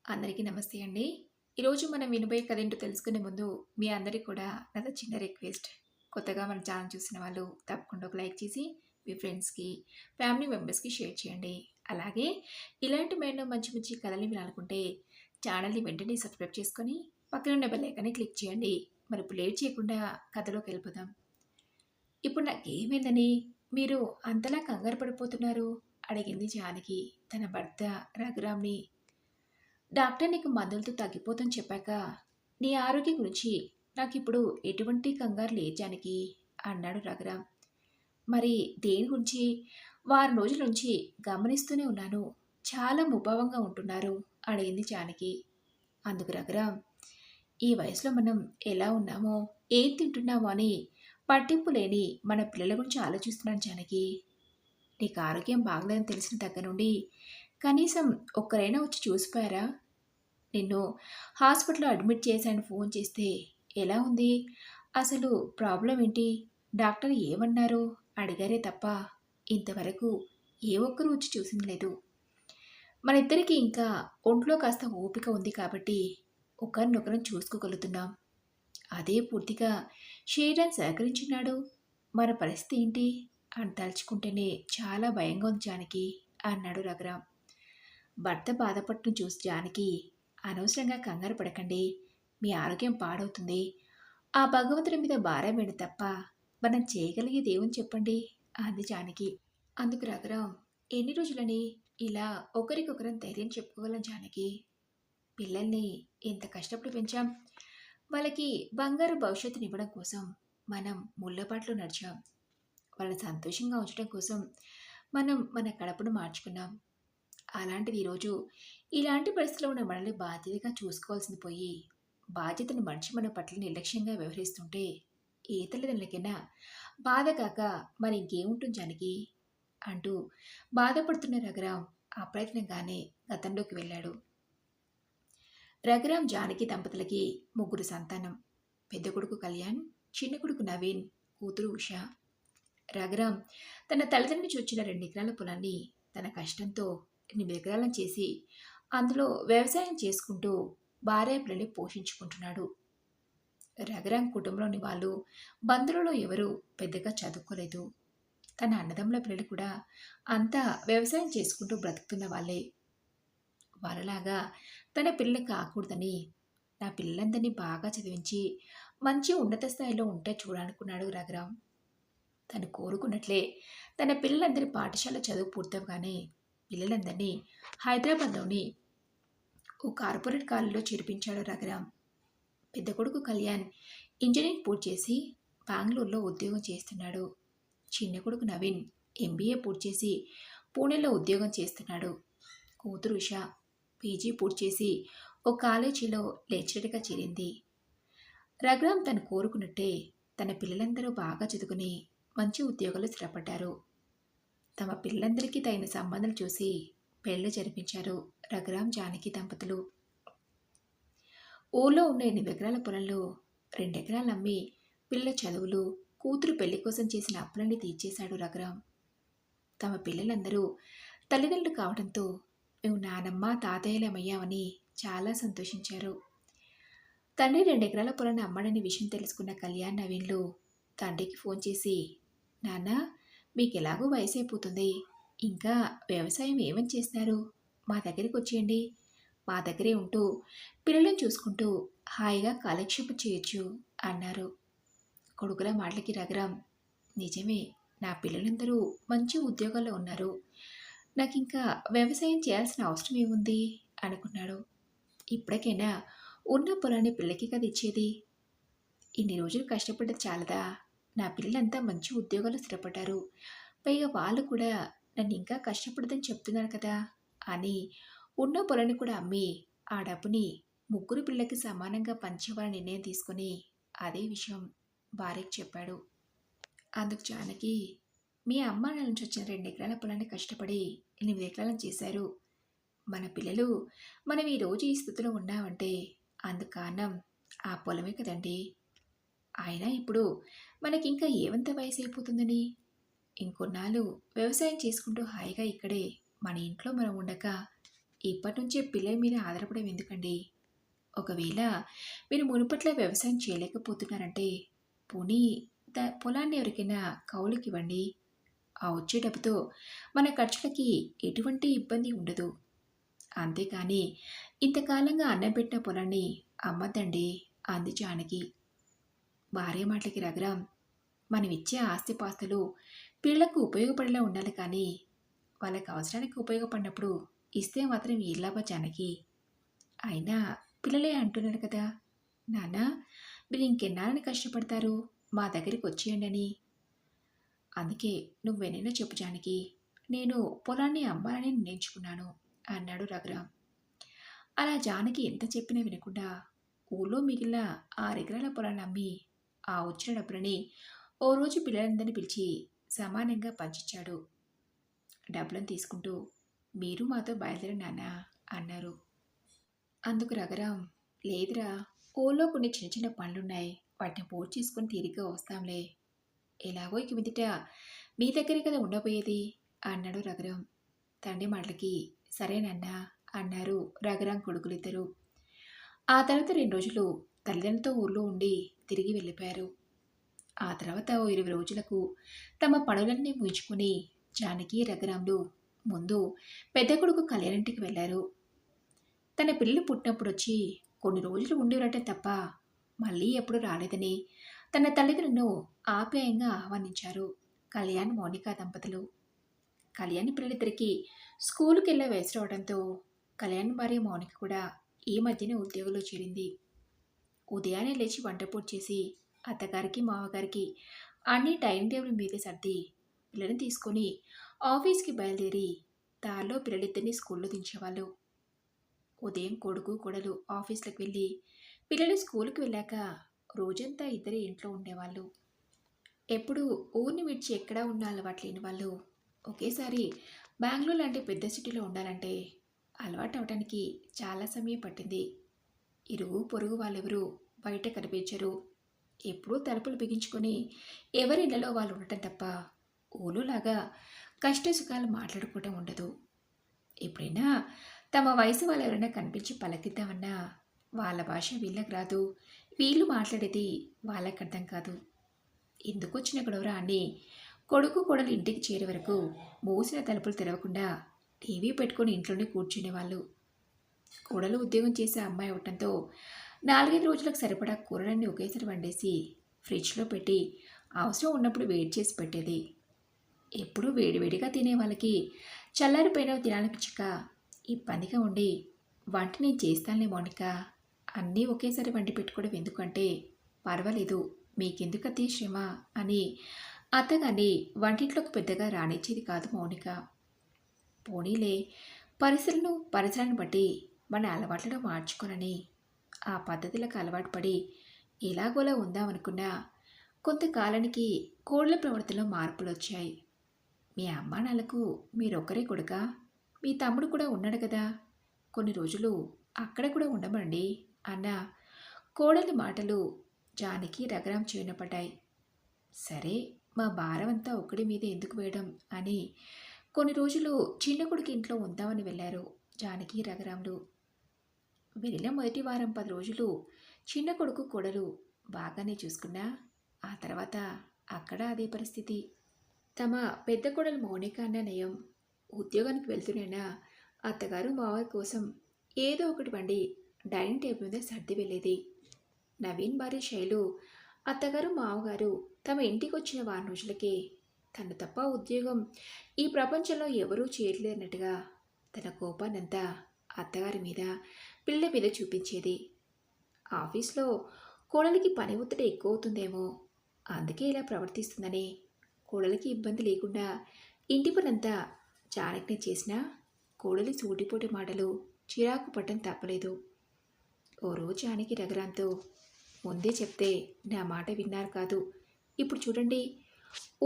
అందరికీ నమస్తే అండి. ఈరోజు మనం వినబోయే కథ ఏంటో తెలుసుకునే ముందు మీ అందరికి కూడా నాదో చిన్న రిక్వెస్ట్. కొత్తగా మన ఛానల్ చూసిన వాళ్ళు తప్పకుండా ఒక లైక్ చేసి మీ ఫ్రెండ్స్‌కి, ఫ్యామిలీ మెంబర్స్‌కి షేర్ చేయండి. అలాగే ఇలాంటి మరెన్నో మంచి మంచి కథలు వినాలనుకుంటే ఛానల్‌ని వెంటనే సబ్స్క్రైబ్ చేసుకొని పక్కనున్న బెల్ ఐకాన్ని క్లిక్ చేయండి. మరి ఇప్పుడు లేట్ చేయకుండా కథలోకి వెళ్ళిపోదాం. ఇప్పుడు నాకేమైందని మీరు అంతలా కంగారు పడిపోతున్నారు? అడిగింది జానకి తన భర్త రఘురామ్‌ని. డాక్టర్ నీకు మందులతో తగ్గిపోతుందని చెప్పాక, నీ ఆరోగ్యం గురించి నాకిప్పుడు ఎటువంటి కంగారు లేదు జానకి అన్నాడు రఘురామ్. మరి దేని గురించి? వారం రోజుల నుంచి గమనిస్తూనే ఉన్నాను. చాలా ముభావంగా ఉంటున్నారు అడిగింది జానకి. అందుకు రఘురామ్, ఈ వయసులో మనం ఎలా ఉన్నామో, ఏం తింటున్నామో అని పట్టింపు లేని మన పిల్లల గురించి ఆలోచిస్తున్నాను జానకి. నీకు ఆరోగ్యం బాగలేదని తెలిసిన దగ్గర నుండి కనీసం ఒక్కరైనా వచ్చి చూసిపోయారా? నిన్ను హాస్పిటల్‌లో అడ్మిట్ చేశాను ఫోన్ చేస్తే, ఎలా ఉంది? అసలు ప్రాబ్లమ్ ఏంటి? డాక్టర్ ఏమన్నారు? అడిగారే తప్ప ఇంతవరకు ఏ ఒక్కరు వచ్చి చూసింది లేదు. మనిద్దరికీ ఇంకా ఒంట్లో కాస్త ఓపిక ఉంది కాబట్టి ఒకరినొకరం చూసుకోగలుగుతున్నాం. అదే పూర్తిగా శరీరం సహకరించున్నాడు. మన పరిస్థితి ఏంటి? అని తలుచుకుంటేనే చాలా భయంగా ఉంది జానకి అన్నాడు రఘురామ్. భర్త బాధపడటం చూసి జానకి, అనవసరంగా కంగారు పడకండి. మీ ఆరోగ్యం పాడవుతుంది. ఆ భగవంతుడి మీద భారం వేయండి తప్ప మనం చేయగలిగేది ఏమని చెప్పండి అంది జానకి. అందుకు రఘురాం, ఎన్ని రోజులని ఇలా ఒకరికొకరం ధైర్యం చెప్పుకోగలం జానకి? పిల్లల్ని ఎంత కష్టపడి పెంచాం. వాళ్ళకి బంగారు భవిష్యత్తునివ్వడం కోసం మనం ముళ్ళబాటలో నడిచాం. వాళ్ళని సంతోషంగా ఉంచడం కోసం మనం మన కడపను మార్చుకున్నాం. అలాంటిది ఈరోజు ఇలాంటి పరిస్థితిలో ఉన్న మనల్ని బాధ్యతగా చూసుకోవాల్సింది పోయి, బాధ్యతను మర్చి మన పట్ల నిర్లక్ష్యంగా వ్యవహరిస్తుంటే ఏ తల్లిదండ్రులకైనా బాధ కాక మరి ఇంకేముంటుంది జానకి అంటూ బాధపడుతున్న రఘురాం అప్రయత్నంగానే గతంలోకి వెళ్ళాడు. రఘురాం జానకి దంపతులకి ముగ్గురు సంతానం. పెద్ద కొడుకు కళ్యాణ్, చిన్న కొడుకు నవీన్, కూతురు ఉష. రఘురాం తన తల్లిదండ్రుల నుంచి వచ్చిన 2 ఎకరాల పొలాన్ని తన కష్టంతో 8 ఎకరాలను చేసి అందులో వ్యవసాయం చేసుకుంటూ భార్యాపిల్లల్ని పోషించుకుంటున్నాడు. రఘురాం కుటుంబంలోని వాళ్ళు బంధువులలో ఎవరూ పెద్దగా చదువుకోలేదు. తన అన్నదమ్ముల పిల్లలు కూడా అంతా వ్యవసాయం చేసుకుంటూ బ్రతుకుతున్న వాళ్ళే. వాళ్ళలాగా తన పిల్లలు కాకూడదని నా పిల్లలందరినీ బాగా చదివించి మంచి ఉన్నత స్థాయిలో ఉంటే చూడాలనుకున్నాడు రఘురాం. తను కోరుకున్నట్లే తన పిల్లలందరి పాఠశాల చదువు పూర్తవగానే పిల్లలందరినీ హైదరాబాద్లోని ఓ కార్పొరేట్ కాలేజీలో చేర్పించాడు రఘురాం. పెద్ద కొడుకు కళ్యాణ్ ఇంజనీరింగ్ పూర్తి చేసి బెంగళూరులో ఉద్యోగం చేస్తున్నాడు. చిన్న కొడుకు నవీన్ ఎంబీఏ పూర్తి చేసి పూణేలో ఉద్యోగం చేస్తున్నాడు. కూతురు ఉష పీజీ పూర్తి చేసి ఓ కాలేజీలో లెక్చరర్గా చేరింది. రఘురాం తను కోరుకున్నట్టే తన పిల్లలందరూ బాగా చదువుకుని మంచి ఉద్యోగాలు స్థిరపడ్డారు. తమ పిల్లలందరికీ తగిన సంబంధాలు చూసి పెళ్లి జరిపించారు రఘురాం జానకి దంపతులు. ఊళ్ళో ఉన్న 8 ఎకరాల పొలంలో 2 ఎకరాలు అమ్మి పిల్లల చదువులు, కూతురు పెళ్లి కోసం చేసిన అప్పులన్నీ తీర్చేశాడు రఘురాం. తమ పిల్లలందరూ తల్లిదండ్రులు కావడంతో మేము నానమ్మ తాతయ్యలమయ్యామని చాలా సంతోషించారు. తండ్రి 2 ఎకరాల పొలాన్ని అమ్మాడనే విషయం తెలుసుకున్న కళ్యాణ్ నవీన్లు తండ్రికి ఫోన్ చేసి, నాన్న మీకెలాగూ వయసు అయిపోతుంది, ఇంకా వ్యవసాయం ఏమని చేస్తారు, మా దగ్గరికి వచ్చేయండి, మా దగ్గరే ఉంటూ పిల్లలను చూసుకుంటూ హాయిగా కాలక్షేపం చేయొచ్చు అన్నారు. కొడుకుల మాటలకి రఘురాం, నిజమే, నా పిల్లలందరూ మంచి ఉద్యోగాల్లో ఉన్నారు, నాకింకా వ్యవసాయం చేయాల్సిన అవసరం ఏముంది అనుకున్నాడు. ఇప్పటికైనా ఉన్న పొలాన్ని పిల్లకి కదా ఇచ్చేది. ఇన్ని రోజులు కష్టపడ్డది చాలదా? నా పిల్లలంతా మంచి ఉద్యోగాలు స్థిరపడ్డారు, పైగా వాళ్ళు కూడా నన్ను ఇంకా కష్టపడదని చెప్తున్నారు కదా అని ఉన్న పొలాన్ని కూడా అమ్మి ఆ డబ్బుని ముగ్గురు పిల్లలకి సమానంగా పంచేవాళ్ళ నిర్ణయం తీసుకొని అదే విషయం భార్యకి చెప్పాడు. అందుకు జానకి, మీ అమ్మ నాన్న నుంచి వచ్చిన 2 ఎకరాల పొలాన్ని కష్టపడి 8 ఎకరాలను చేశారు. మన పిల్లలు మనం ఈరోజు ఈ స్థితిలో ఉన్నామంటే అందుకు కారణం ఆ పొలమే కదండి. అయినా ఇప్పుడు మనకింకా ఏమంత వయసు అయిపోతుందని ఇంకొన్నాళ్ళు వ్యవసాయం చేసుకుంటూ హాయిగా ఇక్కడే మన ఇంట్లో మనం ఉండక ఇప్పటి నుంచే పిల్లల మీద ఆధారపడడం ఎందుకండి? ఒకవేళ మీరు మునుపట్ల వ్యవసాయం చేయలేకపోతున్నారంటే, పోనీ పొలాన్ని ఎవరికైనా కౌలుకివ్వండి. ఆ వచ్చే డబ్బుతో మన ఖర్చులకి ఎటువంటి ఇబ్బంది ఉండదు. అంతేకాని ఇంతకాలంగా అన్నం పెట్టిన పొలాన్ని అమ్మద్దండి అంది జానకి. భార్య మాటలకి రఘురాం, మనమిచ్చే ఆస్తిపాస్తులు పిల్లలకు ఉపయోగపడేలా ఉండాలి కానీ, వాళ్ళకి అవసరానికి ఉపయోగపడినప్పుడు ఇస్తే మాత్రం ఏ లాభం జానకి? అయినా పిల్లలే అంటున్నారు కదా, నాన్న మీరు ఇంకెన్నాళ్ళని కష్టపడతారు, మా దగ్గరికి వచ్చేయండి అని. అందుకే నువ్వెన్నైనా చెప్పు జానకి, నేను పొలాన్ని అమ్మాలని నిర్ణయించుకున్నాను అన్నాడు రఘురాం. అలా జానకి ఎంత చెప్పినా వినకుండా ఊళ్ళో మిగిలిన 6 ఎకరాల పొలాన్ని అమ్మి ఆ వచ్చిన డబ్బులని ఓ రోజు పిల్లలందరినీ పిలిచి సమానంగా పంచిచ్చాడు. డబ్బులను తీసుకుంటూ, మీరు మాతో బయలుదేరండి నాన్న అన్నారు. అందుకు రఘురాం, లేదురా, ఊళ్ళో కొన్ని చిన్న చిన్న పనులున్నాయి, వాటిని పూర్తి చేసుకుని తీరిగ్గా వస్తాంలే. ఎలాగో ఇక మీదట మీ దగ్గరే కదా ఉండబోయేది అన్నాడు రఘురాం. తండ్రి మాటలకి సరేనన్నా అన్నారు రఘురాం కొడుకులిద్దరూ. ఆ తర్వాత 2 రోజులు తల్లిదండ్రులతో ఊర్లో ఉండి తిరిగి వెళ్ళిపోయారు. ఆ తర్వాత ఓ 20 రోజులకు తమ పనులన్నీ ముగించుకుని జానకి రఘురాంలు ముందు పెద్ద కొడుకు కళ్యాణింటికి వెళ్ళారు. తన పిల్లలు పుట్టినప్పుడు వచ్చి కొన్ని రోజులు ఉండేవరట తప్ప మళ్ళీ ఎప్పుడు రాలేదని తన తల్లిదండ్రులను ఆప్యాయంగా ఆహ్వానించారు కళ్యాణ్ మౌనిక దంపతులు. కళ్యాణ్ పిల్లలిద్దరికీ స్కూలుకి వెళ్ళే వయసు రావడంతో కళ్యాణ్ భార్య మౌనిక కూడా ఈ మధ్యనే ఉద్యోగంలో చేరింది. ఉదయాన్నే లేచి వంట పూర్తి చేసి అత్తగారికి మామగారికి అన్ని డైనింగ్ టేబుల్ మీదే సర్ది పిల్లల్ని తీసుకొని ఆఫీస్కి బయలుదేరి దారిలో పిల్లలిద్దరినీ స్కూల్లో దించేవాళ్ళు. ఉదయం కొడుకు కోడలు ఆఫీస్లకు వెళ్ళి పిల్లలు స్కూల్కి వెళ్ళాక రోజంతా ఇద్దరే ఇంట్లో ఉండేవాళ్ళు. ఎప్పుడు ఊరిని విడిచి ఎక్కడా ఉన్న అలవాటు లేని వాళ్ళు ఒకేసారి బెంగళూరు లాంటి పెద్ద సిటీలో ఉండాలంటే అలవాటు అవడానికి చాలా సమయం పట్టింది. ఇరుగు పొరుగు వాళ్ళెవరూ బయట కనిపించరు. ఎప్పుడూ తలుపులు బిగించుకొని ఎవరి ఇళ్లలో వాళ్ళు ఉండటం తప్ప ఊళ్ళోలాగా కష్ట సుఖాలు మాట్లాడుకోవటం ఉండదు. ఎప్పుడైనా తమ వయసు వాళ్ళు ఎవరైనా కనిపించి పలకిద్దామన్నా వాళ్ళ భాష వీళ్ళకి రాదు, వీళ్ళు మాట్లాడేది వాళ్ళకి అర్థం కాదు. ఎందుకొచ్చిన గొడవరా అని కొడుకు కోడలు ఇంటికి చేరే వరకు మూసిన తలుపులు తెరవకుండా టీవీ పెట్టుకొని ఇంట్లోనే కూర్చునేవాళ్ళు. కోడలు ఉద్యోగం చేసే అమ్మాయి అవటంతో 4-5 రోజులకు సరిపడా కూరలన్నీ ఒకేసారి వండేసి ఫ్రిడ్జ్లో పెట్టి అవసరం ఉన్నప్పుడు వేడి చేసి పెట్టేది. ఎప్పుడూ వేడివేడిగా తినే వాళ్ళకి చల్లారిపోయిన తినాలనిపించక ఇబ్బందిగా ఉండి, వంట నేను చేస్తానులే మౌనిక, అన్నీ ఒకేసారి వండి పెట్టుకోవడం ఎందుకంటే, పర్వాలేదు మీకెందుకతే శ్రమ అని అత్తగారిని వంటింట్లోకి పెద్దగా రానిచ్చేది కాదు మౌనిక. పోనీలే, పరిసరాలను బట్టి మన అలవాట్లను మార్చుకోనని ఆ పద్ధతులకు అలవాటు పడి ఎలాగోలా ఉందామనుకున్నా కొంతకాలానికి కోడల ప్రవర్తనలో మార్పులు వచ్చాయి. మీ అమ్మా నాన్నలకు మీరొక్కరే కొడుకా? మీ తమ్ముడు కూడా ఉన్నాడు కదా, కొన్ని రోజులు అక్కడ కూడా ఉండమండి అన్న కోడలి మాటలు జానకి రఘురాం చెవిన పడ్డాయి. సరే, మా భారం అంతా ఒక్కడి మీద ఎందుకు వేయడం అని కొన్ని రోజులు చిన్న కొడుకు ఇంట్లో ఉందామని వెళ్ళారు జానకి రఘురాంలు. వెళ్ళిన మొదటి వారం 10 రోజులు చిన్న కొడుకు కోడలు బాగానే చూసుకున్నా ఆ తర్వాత అక్కడ అదే పరిస్థితి. తమ పెద్ద కోడలు మౌనిక అన్న నయం ఉద్యోగానికి వెళ్తూనైనా అత్తగారు మావారి కోసం ఏదో ఒకటి వండి డైనింగ్ టేబుల్ మీద సర్ది వెళ్ళేది. నవీన్ భార్య శైలు అత్తగారు మావగారు తమ ఇంటికి వచ్చిన వారం రోజులకే తను తప్ప ఉద్యోగం ఈ ప్రపంచంలో ఎవరూ చేయలేదన్నట్టుగా తన కోపాన్నంతా అత్తగారి మీద పిల్లల మీద చూపించేది. ఆఫీస్లో కోడలికి పని ఒత్తిడి ఎక్కువ అవుతుందేమో, అందుకే ఇలా ప్రవర్తిస్తుందని కోడలికి ఇబ్బంది లేకుండా ఇంటి పనంతా జానకిని చేసినా కోడలి సూటిపోటి మాటలు చిరాకు పట్టం తప్పలేదు. ఓ రోజు జానకి రఘురాంతో, ముందే చెప్తే నా మాట విన్నారు కాదు, ఇప్పుడు చూడండి,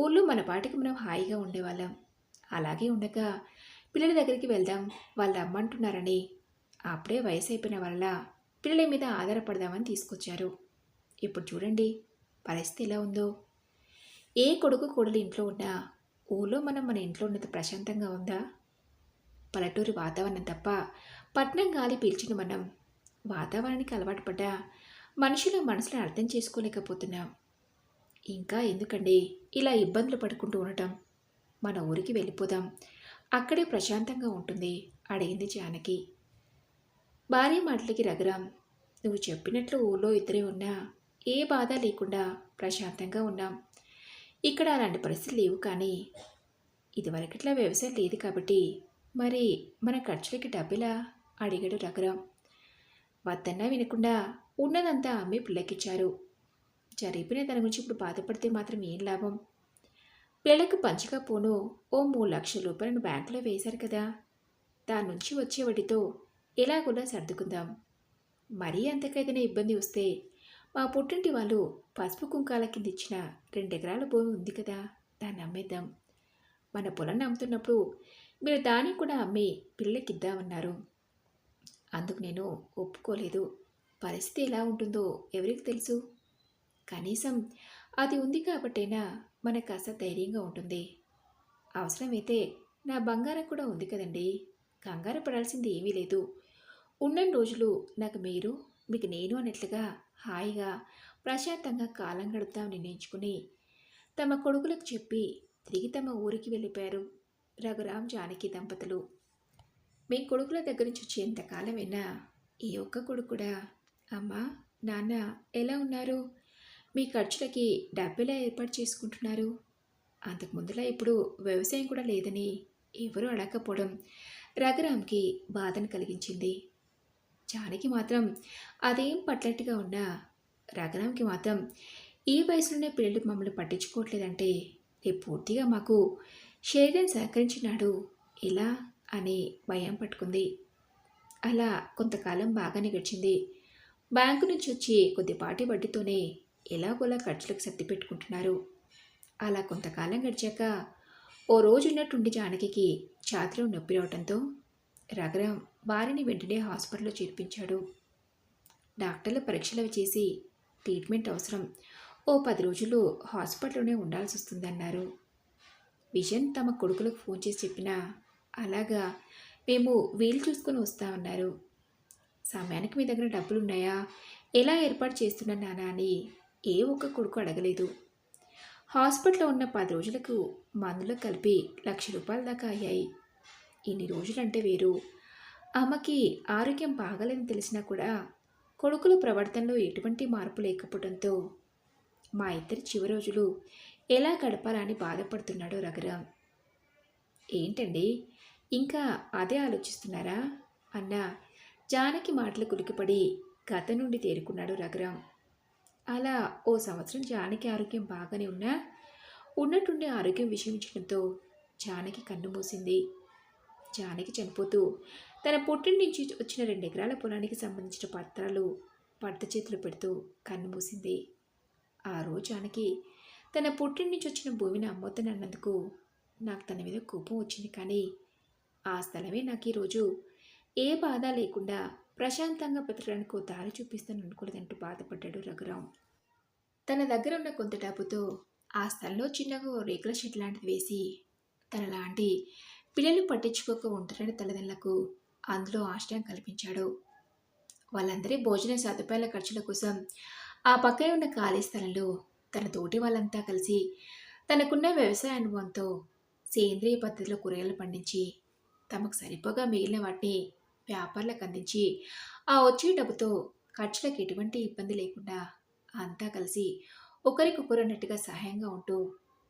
ఊళ్ళో మన పాటికి మనం హాయిగా ఉండేవాళ్ళం, అలాగే ఉండక పిల్లల దగ్గరికి వెళ్దాం వాళ్ళు రమ్మంటున్నారని అప్పుడే వయసు అయిపోయిన వల్ల పిల్లల మీద ఆధారపడదామని తీసుకొచ్చారు. ఇప్పుడు చూడండి పరిస్థితి ఎలా ఉందో. ఏ కొడుకు కోడలు ఇంట్లో ఉన్నా ఊళ్ళో మనం మన ఇంట్లో ఉన్నది ప్రశాంతంగా ఉందా? పల్లెటూరి వాతావరణం తప్ప పట్నం గాలి పీల్చిన మనం వాతావరణానికి అలవాటు పడ్డ మనుషుల మనసులను అర్థం చేసుకోలేకపోతున్నాం. ఇంకా ఎందుకండి ఇలా ఇబ్బందులు పడుకుంటూ ఉండటం? మన ఊరికి వెళ్ళిపోదాం. అక్కడే ప్రశాంతంగా ఉంటుంది అడిగింది జానకి. భార్య మాటలకి రఘురాం, నువ్వు చెప్పినట్లు ఊళ్ళో ఇద్దరే ఉన్నా ఏ బాధ లేకుండా ప్రశాంతంగా ఉన్నాం. ఇక్కడ అలాంటి పరిస్థితులు లేవు కానీ ఇదివరకట్లా వ్యవసాయం లేదు కాబట్టి మరి మన ఖర్చులకి డబ్బులా అడిగాడు రఘురాం. వద్దన్నా వినకుండా ఉన్నదంతా అమ్మి పిల్లకిచ్చారు. జరిగిపోయిన దాని గురించి ఇప్పుడు బాధపడితే మాత్రం ఏం లాభం? పిల్లలకు పంచగా పోను ఓ 3,00,000 రూపాయలను బ్యాంకులో వేశారు కదా, దాని నుంచి వచ్చే వడ్డీతో ఎలాగోలా సర్దుకుందాం. మరీ అంతకైతేనే ఇబ్బంది వస్తే మా పుట్టింటి వాళ్ళు పసుపు కుంకాల కింద ఇచ్చిన 2 ఎకరాల భూమి ఉంది కదా, దాన్ని అమ్మేద్దాం. మన పొలాన్ని అమ్ముతున్నప్పుడు మీరు దాన్ని కూడా అమ్మి పిల్లలకిద్దామన్నారు. అందుకు నేను ఒప్పుకోలేదు. పరిస్థితి ఎలా ఉంటుందో ఎవరికి తెలుసు? కనీసం అది ఉంది కాబట్టైనా మనకు కాస్త ధైర్యంగా ఉంటుంది. అవసరమైతే నా బంగారం కూడా ఉంది కదండి, కంగారు పడాల్సింది ఏమీ లేదు. ఉన్నన్ని రోజులు నాకు మీరు, మీకు నేను అన్నట్లుగా హాయిగా ప్రశాంతంగా కాలం గడుపుతాం నిర్ణయించుకుని తమ కొడుకులకు చెప్పి తిరిగి తమ ఊరికి వెళ్ళిపోయారు రఘురాం జానకి దంపతులు. మీ కొడుకుల దగ్గర నుంచి వచ్చేంతకాలమైనా ఈ ఒక్క కొడుకు కూడా అమ్మా నాన్న ఎలా ఉన్నారు, మీ ఖర్చులకి డబ్బెలా ఏర్పాటు చేసుకుంటున్నారు, అంతకు ముందులా ఇప్పుడు వ్యవసాయం కూడా లేదని ఎవరూ అడగకపోవడం రఘురాంకి బాధను కలిగించింది. జానకి మాత్రం అదేం పట్లట్టుగా ఉన్నా రఘురాంకి మాత్రం ఈ వయసులోనే పిల్లలు మమ్మల్ని పట్టించుకోవట్లేదంటే రేపు పూర్తిగా మాకు శరీరం సహకరించినాడు ఎలా అని భయం పట్టుకుంది. అలా కొంతకాలం బాగానే గడిచింది. బ్యాంకు నుంచి వచ్చి కొద్దిపాటి వడ్డీతోనే ఎలాగోలా ఖర్చులకు సర్ది పెట్టుకుంటున్నారు. అలా కొంతకాలం గడిచాక ఓ రోజు ఉన్నట్టుండి జానకి ఛాతీలో నొప్పి రావడంతో రఘురాం భార్యని వెంటనే హాస్పిటల్లో చేర్పించాడు. డాక్టర్లు పరీక్షలు చేసి ట్రీట్మెంట్ అవసరం, ఓ 10 రోజులు హాస్పిటల్లోనే ఉండాల్సి వస్తుందన్నారు. విజన్ తమ కొడుకులకు ఫోన్ చేసి చెప్పినా అలాగా మేము వీలు చూసుకొని వస్తామన్నారు. సమయానికి మీ దగ్గర డబ్బులున్నాయా, ఎలా ఏర్పాటు చేస్తున్నా నాన్న అని ఏ ఒక్క కొడుకు అడగలేదు. హాస్పిటల్లో ఉన్న 10 రోజులకు మందులు కలిపి 1,00,000 రూపాయల దాకా అయ్యాయి. ఇన్ని రోజులంటే వేరు. అమ్మకి ఆరోగ్యం బాగాలేదని తెలిసినా కూడా కొడుకుల ప్రవర్తనలో ఎటువంటి మార్పు లేకపోవడంతో మా ఇద్దరి చివరి రోజులు ఎలా గడపాలా అని బాధపడుతున్నాడు రఘురాం. ఏంటండి ఇంకా అదే ఆలోచిస్తున్నారా అన్న జానకి మాటలు కులికిపడి గత నుండి తేరుకున్నాడు రఘురాం. అలా ఓ సంవత్సరం జానకి ఆరోగ్యం బాగానే ఉన్నా ఉన్నట్టుండి ఆరోగ్యం విషమించడంతో జానకి కన్ను మూసింది. జానకి చనిపోతూ తన పుట్టింటి నుంచి వచ్చిన 2 ఎకరాల పొలానికి సంబంధించిన పత్రాలు భర్త చేతులు పెడుతూ కన్ను మూసింది. ఆ రోజు జానకి తన పుట్టింటి నుంచి వచ్చిన భూమిని అమ్మొద్దనన్నందుకు నాకు తన మీద కోపం వచ్చింది. కానీ ఆ స్థలమే నాకు ఈరోజు ఏ బాధ లేకుండా ప్రశాంతంగా బ్రతకడానికి ఓ దారి చూపిస్తాను అనుకోలేదంటూ బాధపడ్డాడు రఘురాం. తన దగ్గర ఉన్న కొంత డబ్బుతో ఆ స్థలంలో చిన్నగా ఓ రేకుల షెడ్ లాంటిది వేసి తనలాంటి పిల్లలు పట్టించుకోక ఉంటారని తల్లిదండ్రులకు అందులో ఆశ్రయం కల్పించాడు. వాళ్ళందరి భోజన సదుపాయాల ఖర్చుల కోసం ఆ పక్కనే ఉన్న ఖాళీ స్థలంలో తన తోటి వాళ్ళంతా కలిసి తనకున్న వ్యవసాయ అనుభవంతో సేంద్రియ పద్ధతిలో కూరగాయలు పండించి తమకు సరిపోగా మిగిలిన వాటిని వ్యాపారులకు అందించి ఆ వచ్చే డబ్బుతో ఖర్చులకు ఎటువంటి ఇబ్బంది లేకుండా అంతా కలిసి ఒకరికొకరు అన్నట్టుగా సహాయంగా ఉంటూ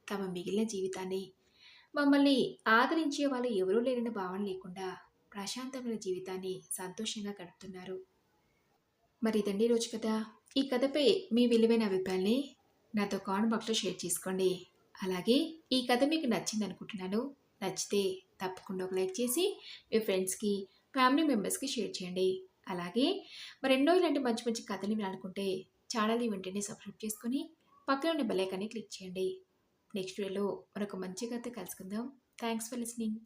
తమ మిగిలిన జీవితాన్ని మమ్మల్ని ఆదరించే వాళ్ళు ఎవరూ లేరన్న భావన లేకుండా ప్రశాంతమైన జీవితాన్ని సంతోషంగా గడుపుతున్నారు. మరి ఇదండి రోజు కథ. ఈ కథపై మీ విలువైన అభిప్రాయాన్ని నాతో కామెంట్ బాక్స్లో షేర్ చేసుకోండి. అలాగే ఈ కథ మీకు నచ్చింది అనుకుంటున్నాను. నచ్చితే తప్పకుండా ఒక లైక్ చేసి మీ ఫ్రెండ్స్కి, ఫ్యామిలీ మెంబర్స్కి షేర్ చేయండి. అలాగే మరెన్నో ఇలాంటి మంచి మంచి కథలు వినాలనుకుంటే ఛానల్ని వెంటనే సబ్స్క్రైబ్ చేసుకొని పక్కన ఉన్న బెల్ ఐకాన్ని క్లిక్ చేయండి. నెక్స్ట్ వీడియోలో మరొక మంచి కథ కలుసుకుందాం. Thanks for listening.